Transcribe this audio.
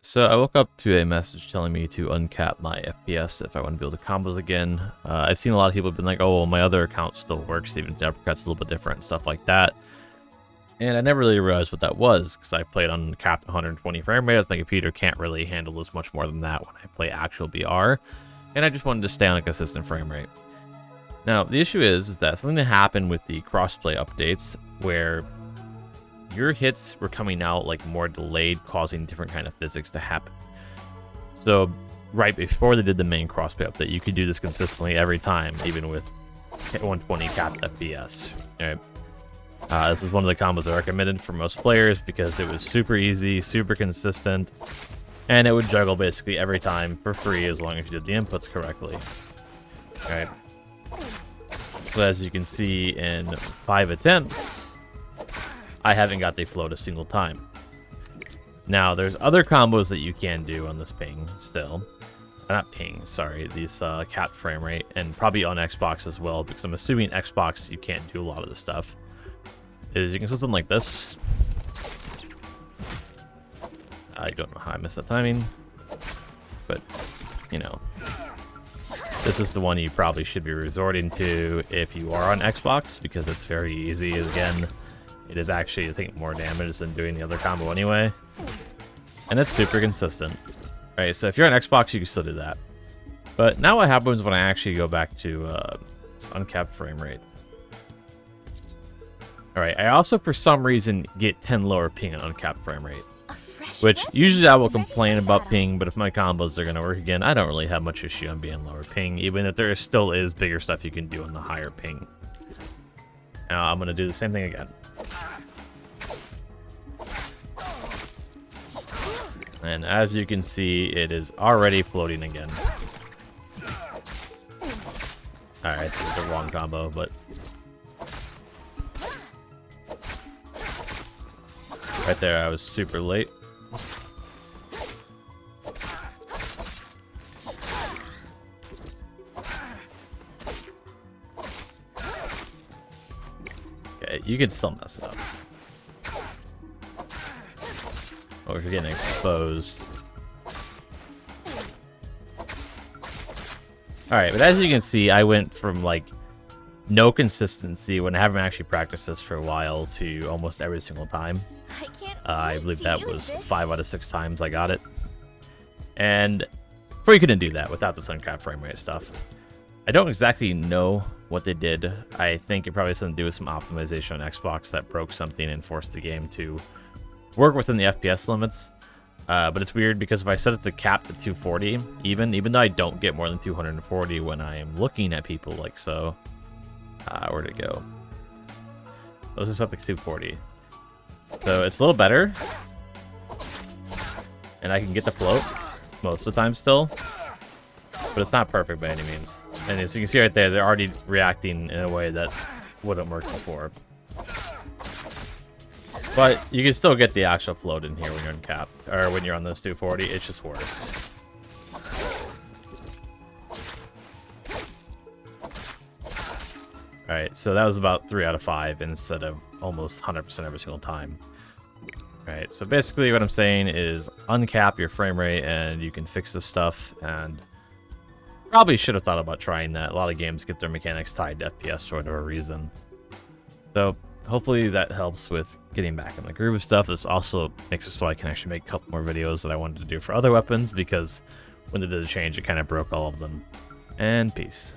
So I woke up to a message telling me to uncap my FPS if I want to build the combos again. I've seen a lot of people have been like, oh, well, my other account still works, even if the uppercut's a little bit different and stuff like that. And I never really realized what that was, because I played on capped 120 frame rate. My computer can't really handle as much more than that when I play actual BR. And I just wanted to stay on a consistent frame rate. Now, the issue is that something that happened with the crossplay updates, where your hits were coming out like more delayed, causing different kind of physics to happen. So right before they did the main crossplay update, you could do this consistently every time, even with 120 capped FPS. Right? This is one of the combos I recommended for most players because it was super easy, super consistent, and it would juggle basically every time for free as long as you did the inputs correctly. All right. So as you can see, in 5 attempts, I haven't got the float a single time. Now, there's other combos that you can do on this ping still. Not ping, sorry, these capped frame rate, and probably on Xbox as well, because I'm assuming Xbox you can't do a lot of this stuff. Is you can do something like this. I don't know how I missed that timing, but, you know. This is the one you probably should be resorting to if you are on Xbox, because it's very easy. Again, it is actually, I think, more damage than doing the other combo anyway. And it's super consistent. Alright, so if you're on Xbox, you can still do that. But now what happens when I actually go back to this uncapped frame rate? Alright, I also, for some reason, get 10 lower ping on uncapped frame rate. Which, usually I will complain about ping, but if my combos are going to work again, I don't really have much issue on being lower ping, even if there still is bigger stuff you can do on the higher ping. Now, I'm going to do the same thing again. And as you can see, it is already floating again. Alright, it's the wrong combo, but... right there, I was super late. Okay, you can still mess it up. Oh, you're getting exposed. Alright, but as you can see, I went from, like, no consistency when I haven't actually practiced this for a while to almost every single time. I believe that was 5 out of 6 times I got it. And you couldn't do that without this uncapped frame rate stuff. I don't exactly know what they did. I think it probably has something to do with some optimization on Xbox that broke something and forced the game to work within the FPS limits. But it's weird because if I set it to cap to 240, even though I don't get more than 240 when I am looking at people like so. Where'd it go? Those are set to 240. So it's a little better. And I can get the float most of the time still. But it's not perfect by any means. And as you can see right there, they're already reacting in a way that wouldn't work before. But you can still get the actual float in here when you're in cap, or when you're on those 240. It's just worse. Alright, so that was about 3 out of 5 instead of almost 100% every single time. Alright, so basically what I'm saying is uncap your frame rate and you can fix this stuff, and probably should have thought about trying that. A lot of games get their mechanics tied to FPS for whatever reason. So hopefully that helps with getting back in the groove of stuff. This also makes it so I can actually make a couple more videos that I wanted to do for other weapons, because when they did the change, it kind of broke all of them. And peace.